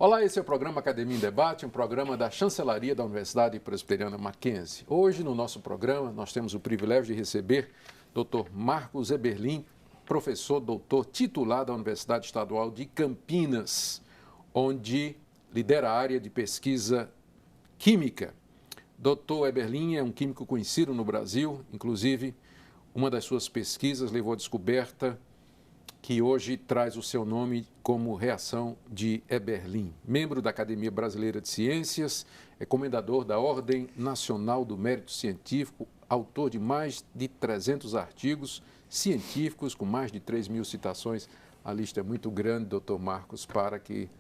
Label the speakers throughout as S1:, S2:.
S1: Olá, esse é o programa Academia em Debate, um programa da Chancelaria da Universidade Presbiteriana Mackenzie. Hoje, no nosso programa, nós temos o privilégio de receber Dr. Marcos Eberlin, professor doutor titular da Universidade Estadual de Campinas, onde lidera a área de pesquisa química. Dr. Eberlin é um químico conhecido no Brasil, inclusive uma das suas pesquisas levou à descoberta que hoje traz o seu nome como reação de Eberlin. Membro da Academia Brasileira de Ciências, é comendador da Ordem Nacional do Mérito Científico, autor de mais de 300 artigos científicos, com mais de 3.000 citações. A lista é muito grande, doutor Marcos, para que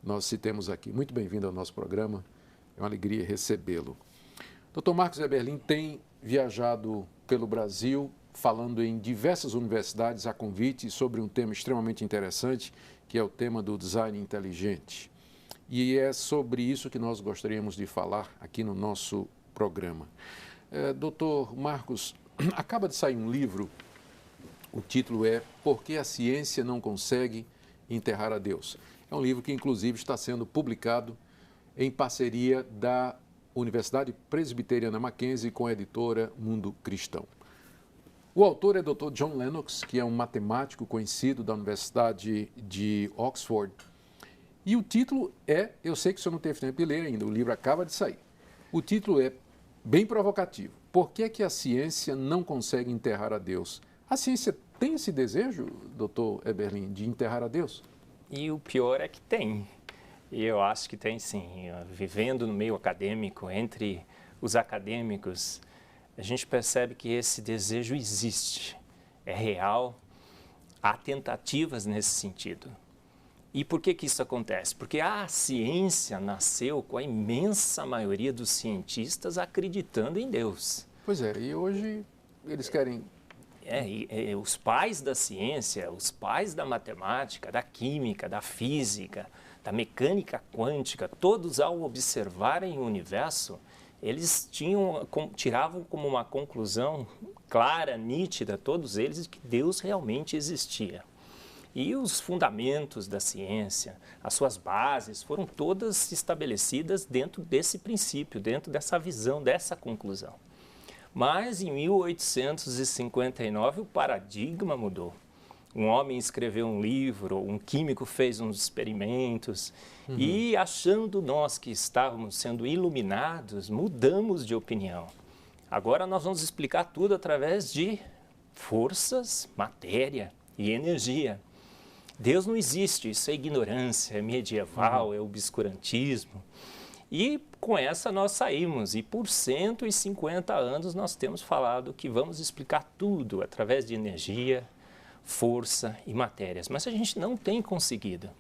S1: nós citemos aqui. Muito bem-vindo ao nosso programa, é uma alegria recebê-lo. Dr. Marcos Eberlin tem viajado pelo Brasil, falando em diversas universidades a convite sobre um tema extremamente interessante, que é o tema do design inteligente. E é sobre isso que nós gostaríamos de falar aqui no nosso programa. Doutor Marcos, acaba de sair um livro, o título é Por que a Ciência Não Consegue Enterrar a Deus? É um livro que, inclusive, está sendo publicado em parceria da Universidade Presbiteriana Mackenzie com a editora Mundo Cristão. O autor é Dr. John Lennox, que é um matemático conhecido da Universidade de Oxford. E o título é, eu sei que o senhor não teve tempo de ler ainda, o livro acaba de sair. O título é bem provocativo. Por que é que a ciência não consegue enterrar a Deus? A ciência tem esse desejo, Dr. Eberlin, de enterrar a Deus?
S2: E o pior é que tem. E eu acho que tem sim. Vivendo no meio acadêmico, entre os acadêmicos, a gente percebe que esse desejo existe, é real, há tentativas nesse sentido. E por que isso acontece? Porque a ciência nasceu com a imensa maioria dos cientistas acreditando em Deus.
S1: Pois é, e hoje eles querem...
S2: Os pais da ciência, os pais da matemática, da química, da física, da mecânica quântica, todos ao observarem o universo, eles tiravam como uma conclusão clara, nítida, todos eles, de que Deus realmente existia. E os fundamentos da ciência, as suas bases, foram todas estabelecidas dentro desse princípio, dentro dessa visão, dessa conclusão. Mas em 1859 o paradigma mudou. Um homem escreveu um livro, um químico fez uns experimentos e, achando nós que estávamos sendo iluminados, mudamos de opinião. Agora nós vamos explicar tudo através de forças, matéria e energia. Deus não existe, isso é ignorância, é medieval, é obscurantismo. E com essa nós saímos e por 150 anos nós temos falado que vamos explicar tudo através de energia, força e matérias, mas a gente não tem conseguido.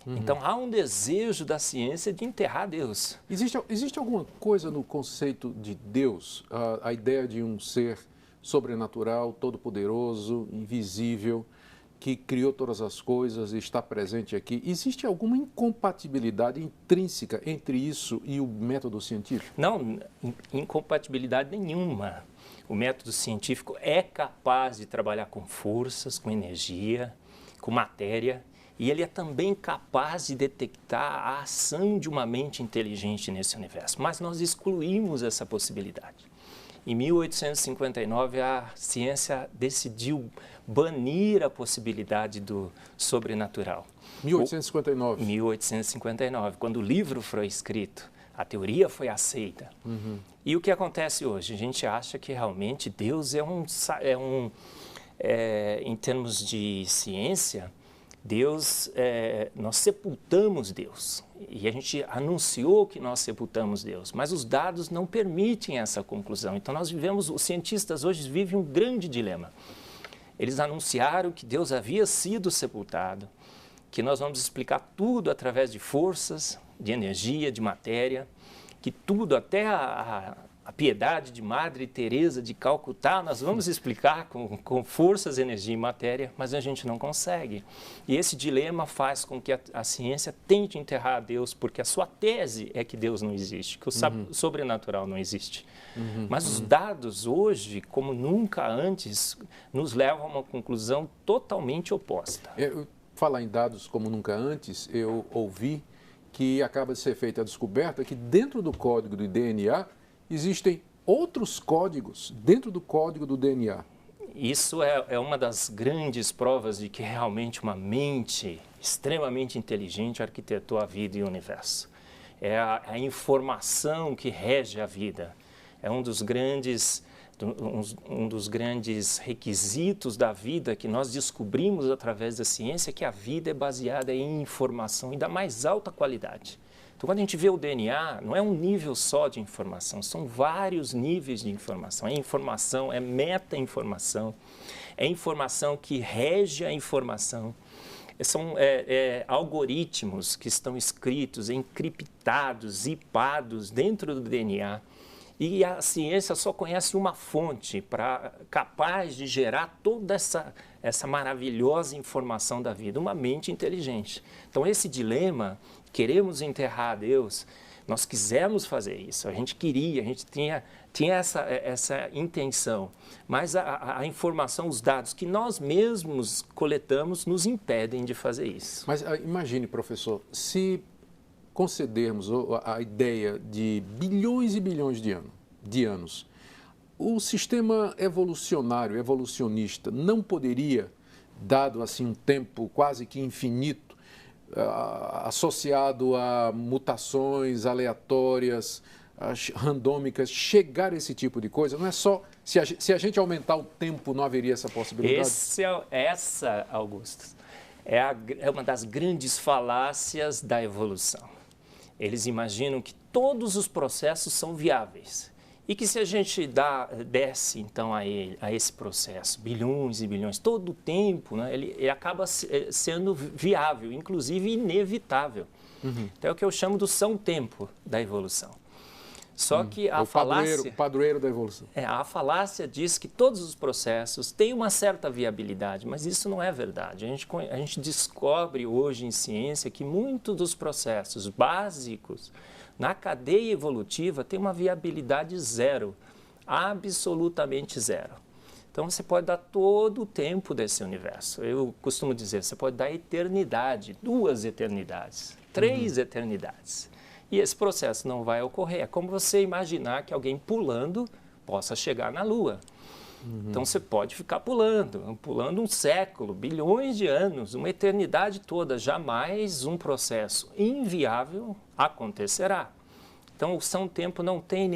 S2: Então, há um desejo da ciência de enterrar Deus.
S1: Existe alguma coisa no conceito de Deus, a ideia de um ser sobrenatural, todo-poderoso, invisível, que criou todas as coisas e está presente aqui? Existe alguma incompatibilidade intrínseca entre isso e o método científico?
S2: Não, incompatibilidade nenhuma. O método científico é capaz de trabalhar com forças, com energia, com matéria, e ele é também capaz de detectar a ação de uma mente inteligente nesse universo. Mas nós excluímos essa possibilidade. Em 1859, a ciência decidiu banir a possibilidade do sobrenatural.
S1: 1859?
S2: 1859, quando o livro foi escrito. A teoria foi aceita. E o que acontece hoje? A gente acha que realmente Deus em termos de ciência, Deus, nós sepultamos Deus. E a gente anunciou que nós sepultamos Deus, mas os dados não permitem essa conclusão. Então os cientistas hoje vivem um grande dilema. Eles anunciaram que Deus havia sido sepultado, que nós vamos explicar tudo através de forças, de energia, de matéria, que tudo, até a piedade de Madre Teresa de Calcutá, nós vamos explicar com forças, energia e matéria, mas a gente não consegue. E esse dilema faz com que a ciência tente enterrar a Deus, porque a sua tese é que Deus não existe, que o sobrenatural não existe. Mas os dados hoje, como nunca antes, nos levam a uma conclusão totalmente oposta.
S1: Falar em dados como nunca antes, eu ouvi que acaba de ser feita a descoberta que dentro do código do DNA existem outros códigos dentro do código do DNA.
S2: Isso é uma das grandes provas de que realmente uma mente extremamente inteligente arquitetou a vida e o universo. É a informação que rege a vida. É um dos grandes requisitos da vida que nós descobrimos através da ciência, que a vida é baseada em informação e da mais alta qualidade. Então, quando a gente vê o DNA, não é um nível só de informação, são vários níveis de informação. É informação, é meta-informação, é informação que rege a informação. São algoritmos que estão escritos, encriptados, zipados dentro do DNA. E a ciência só conhece uma fonte capaz de gerar toda essa maravilhosa informação da vida, uma mente inteligente. Então, esse dilema, queremos enterrar Deus, nós quisemos fazer isso, a gente tinha essa intenção, mas a informação, os dados que nós mesmos coletamos nos impedem de fazer isso.
S1: Mas imagine, professor, se concedermos a ideia de bilhões e bilhões de anos, o sistema evolucionista, não poderia, dado assim um tempo quase que infinito, associado a mutações aleatórias, randômicas, chegar a esse tipo de coisa? Não é só, se a gente aumentar o tempo, não haveria essa possibilidade?
S2: Essa, Augusto, é uma das grandes falácias da evolução. Eles imaginam que todos os processos são viáveis e que se a gente desce então a esse processo, bilhões e bilhões, todo o tempo, né, ele acaba sendo viável, inclusive inevitável. Então é o que eu chamo do são-tempo da evolução. Só que a falácia...
S1: O padroeiro da evolução.
S2: A falácia diz que todos os processos têm uma certa viabilidade, mas isso não é verdade. A gente descobre hoje em ciência que muitos dos processos básicos na cadeia evolutiva têm uma viabilidade zero, absolutamente zero. Então, você pode dar todo o tempo desse universo. Eu costumo dizer, você pode dar eternidade, 2 eternidades, 3 eternidades. E esse processo não vai ocorrer. É como você imaginar que alguém pulando possa chegar na Lua. Então, você pode ficar pulando um século, bilhões de anos, uma eternidade toda. Jamais um processo inviável acontecerá. Então, o são-tempo não tem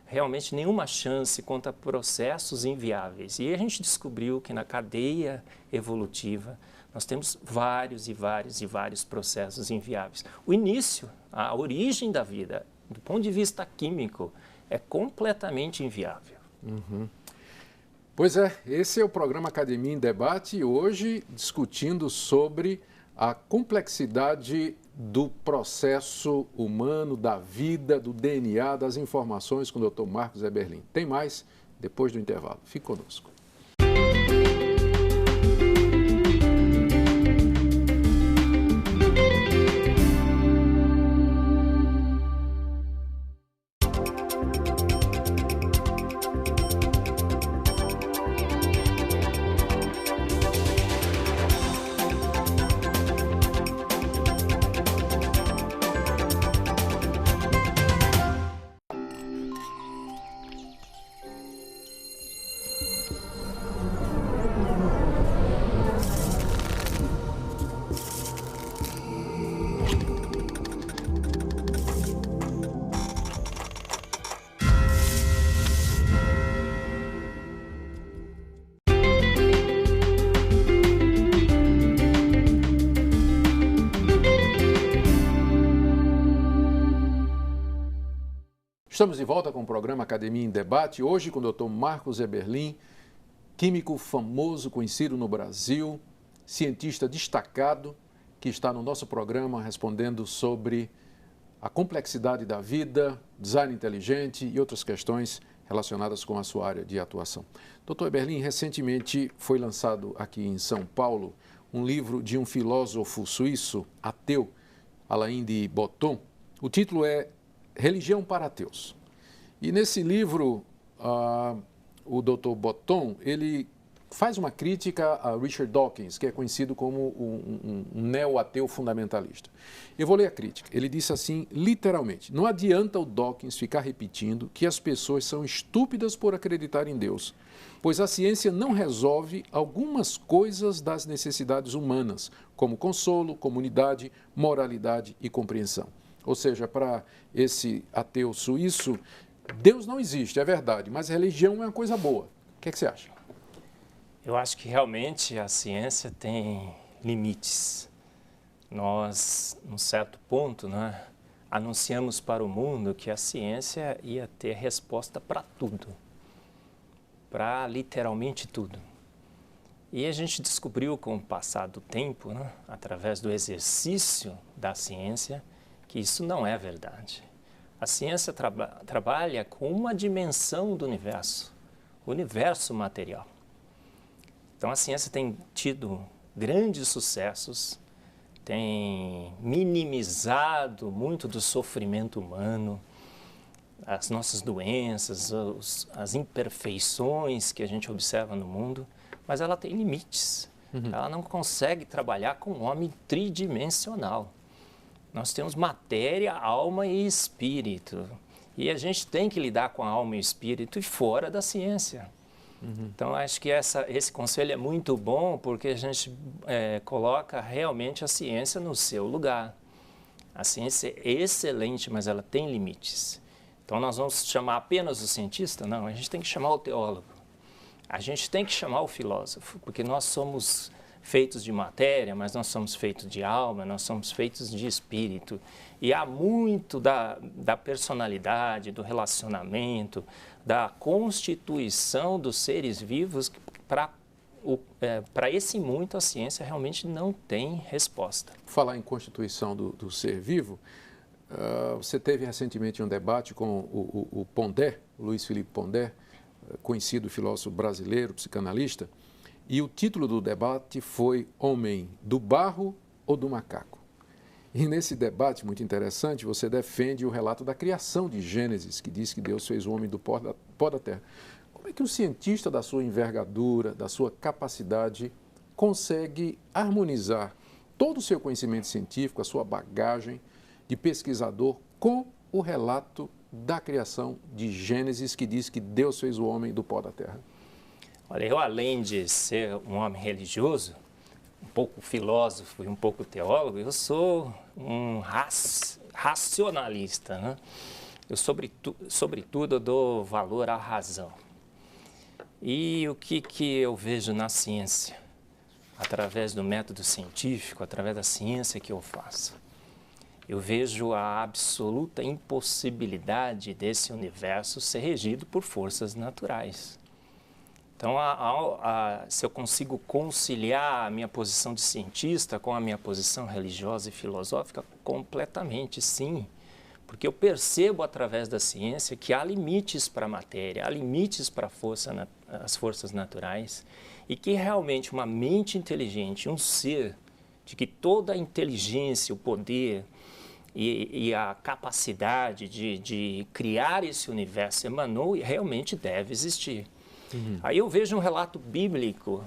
S2: realmente nenhuma chance contra processos inviáveis. E a gente descobriu que na cadeia evolutiva nós temos vários e vários e vários processos inviáveis. O início, a origem da vida, do ponto de vista químico, é completamente inviável.
S1: Pois é, esse é o programa Academia em Debate, hoje discutindo sobre a complexidade do processo humano, da vida, do DNA, das informações com o Dr. Marcos Eberlin. Tem mais depois do intervalo. Fique conosco. Estamos de volta com o programa Academia em Debate, hoje com o Dr. Marcos Eberlin, químico famoso, conhecido no Brasil, cientista destacado, que está no nosso programa respondendo sobre a complexidade da vida, design inteligente e outras questões relacionadas com a sua área de atuação. Dr. Eberlin, recentemente foi lançado aqui em São Paulo um livro de um filósofo suíço, ateu, Alain de Botton. O título é Religião para Ateus. E nesse livro, o Dr. Botton, ele faz uma crítica a Richard Dawkins, que é conhecido como um neo-ateu fundamentalista. Eu vou ler a crítica. Ele disse assim, literalmente, não adianta o Dawkins ficar repetindo que as pessoas são estúpidas por acreditar em Deus, pois a ciência não resolve algumas coisas das necessidades humanas, como consolo, comunidade, moralidade e compreensão. Ou seja, para esse ateu suíço, Deus não existe, é verdade, mas religião é uma coisa boa. O que é que você acha?
S2: Eu acho que realmente a ciência tem limites. Nós, num certo ponto, né, anunciamos para o mundo que a ciência ia ter resposta para tudo, para literalmente tudo. E a gente descobriu com o passar do tempo, né, através do exercício da ciência, que isso não é verdade. A ciência trabalha com uma dimensão do universo, o universo material. Então, a ciência tem tido grandes sucessos, tem minimizado muito do sofrimento humano, as nossas doenças, as imperfeições que a gente observa no mundo, mas ela tem limites. Ela não consegue trabalhar com um homem tridimensional. Nós temos matéria, alma e espírito. E a gente tem que lidar com a alma e o espírito e fora da ciência. Então, acho que esse conselho é muito bom porque a gente coloca realmente a ciência no seu lugar. A ciência é excelente, mas ela tem limites. Então, nós vamos chamar apenas o cientista? Não, a gente tem que chamar o teólogo. A gente tem que chamar o filósofo, porque nós somos feitos de matéria, mas nós somos feitos de alma, nós somos feitos de espírito. E há muito da personalidade, do relacionamento, da constituição dos seres vivos, para esse muito a ciência realmente não tem resposta.
S1: Falar em constituição do ser vivo, você teve recentemente um debate com o Pondé, Luiz Felipe Pondé, conhecido filósofo brasileiro, psicanalista, e o título do debate foi Homem do Barro ou do Macaco? E nesse debate muito interessante, você defende o relato da criação de Gênesis, que diz que Deus fez o homem do pó da terra. Como é que o cientista da sua envergadura, da sua capacidade, consegue harmonizar todo o seu conhecimento científico, a sua bagagem de pesquisador, com o relato da criação de Gênesis, que diz que Deus fez o homem do pó da terra?
S2: Olha, eu além de ser um homem religioso, um pouco filósofo e um pouco teólogo, eu sou um racionalista, né? Eu, sobretudo, eu dou valor à razão. E o que eu vejo na ciência? Através do método científico, através da ciência que eu faço. Eu vejo a absoluta impossibilidade desse universo ser regido por forças naturais. Então, se eu consigo conciliar a minha posição de cientista com a minha posição religiosa e filosófica, completamente sim. Porque eu percebo através da ciência que há limites para a matéria, há limites para as forças naturais e que realmente uma mente inteligente, um ser de que toda a inteligência, o poder e a capacidade de criar esse universo emanou e realmente deve existir. Aí eu vejo um relato bíblico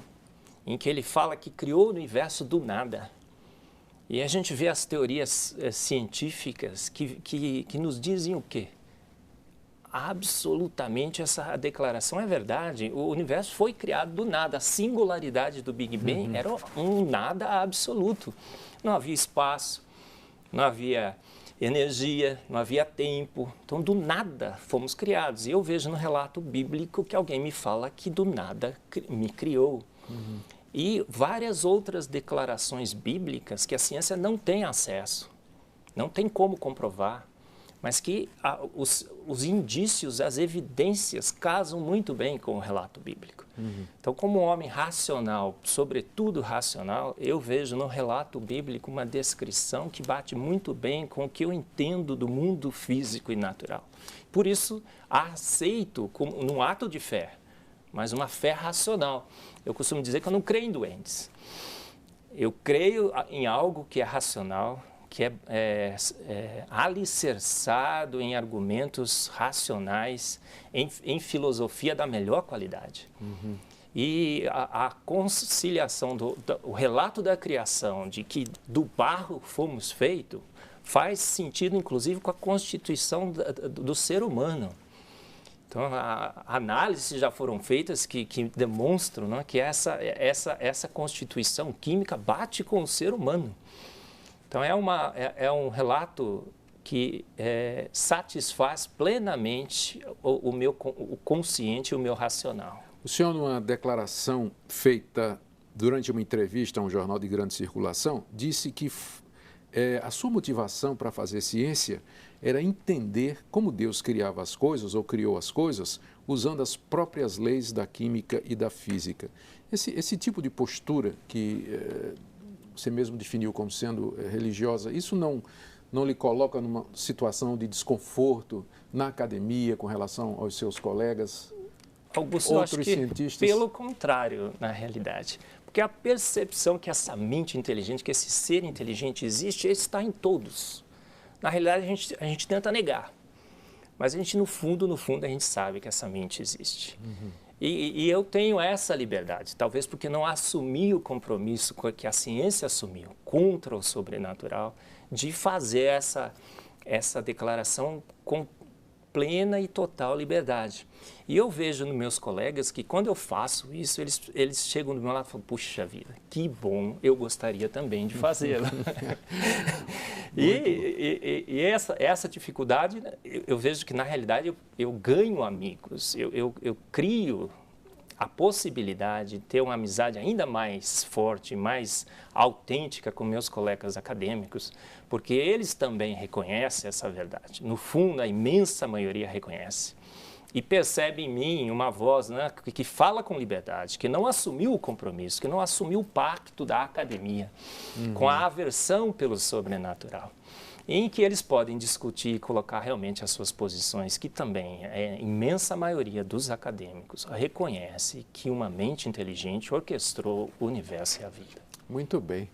S2: em que ele fala que criou o universo do nada. E a gente vê as teorias científicas que nos dizem o quê? Absolutamente essa declaração é verdade. O universo foi criado do nada. A singularidade do Big Bang era um nada absoluto. Não havia espaço, não havia energia, não havia tempo. Então, do nada fomos criados. E eu vejo no relato bíblico que alguém me fala que do nada me criou. E várias outras declarações bíblicas que a ciência não tem acesso, não tem como comprovar, mas que os indícios, as evidências casam muito bem com o relato bíblico. Então, como um homem racional, sobretudo racional, eu vejo no relato bíblico uma descrição que bate muito bem com o que eu entendo do mundo físico e natural. Por isso, aceito como num ato de fé, mas uma fé racional. Eu costumo dizer que eu não creio em doentes. Eu creio em algo que é racional, que é alicerçado em argumentos racionais, em filosofia da melhor qualidade. E a conciliação, o relato da criação, de que do barro fomos feitos, faz sentido, inclusive, com a constituição do ser humano. Então, análises já foram feitas que demonstram, né, que essa constituição química bate com o ser humano. Então, é um relato que satisfaz plenamente o consciente e o meu racional.
S1: O senhor, numa declaração feita durante uma entrevista a um jornal de grande circulação, disse que a sua motivação para fazer ciência era entender como Deus criava as coisas, ou criou as coisas, usando as próprias leis da química e da física. Esse tipo de postura que você mesmo definiu como sendo religiosa, isso não lhe coloca numa situação de desconforto na academia com relação aos seus colegas?
S2: Augusto, eu acho que pelo contrário, na realidade. Porque a percepção que essa mente inteligente, que esse ser inteligente existe, ele está em todos. Na realidade, a gente tenta negar. Mas a gente, no fundo, a gente sabe que essa mente existe. Uhum. E eu tenho essa liberdade, talvez porque não assumi o compromisso que a ciência assumiu contra o sobrenatural, de fazer essa declaração com plena e total liberdade. E eu vejo nos meus colegas que quando eu faço isso, eles chegam do meu lado e falam, puxa vida, que bom, eu gostaria também de fazê-lo. E essa dificuldade, eu vejo que na realidade eu ganho amigos, eu crio a possibilidade de ter uma amizade ainda mais forte, mais autêntica com meus colegas acadêmicos, porque eles também reconhecem essa verdade. No fundo, a imensa maioria reconhece. E percebe em mim uma voz, né, que fala com liberdade, que não assumiu o compromisso, que não assumiu o pacto da academia, com a aversão pelo sobrenatural, em que eles podem discutir e colocar realmente as suas posições, que também a imensa maioria dos acadêmicos reconhece que uma mente inteligente orquestrou o universo e a vida.
S1: Muito bem.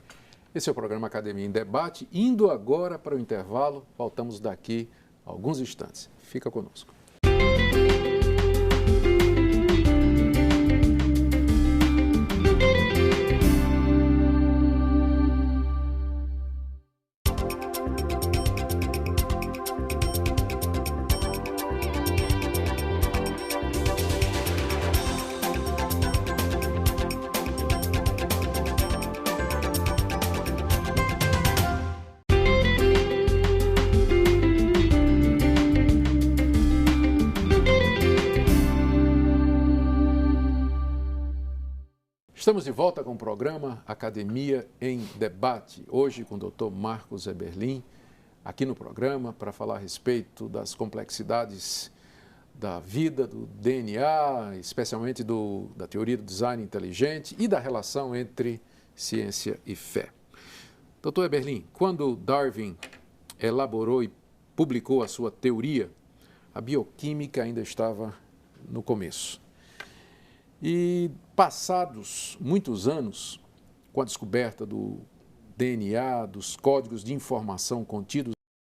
S1: Esse é o programa Academia em Debate. Indo agora para o intervalo, voltamos daqui a alguns instantes. Fica conosco. Estamos de volta com o programa Academia em Debate, hoje com o Dr. Marcos Eberlin, aqui no programa para falar a respeito das complexidades da vida, do DNA, especialmente da teoria do design inteligente e da relação entre ciência e fé. Dr. Eberlin, quando Darwin elaborou e publicou a sua teoria, a bioquímica ainda estava no começo. E passados muitos anos, com a descoberta do DNA, dos códigos de informação contidos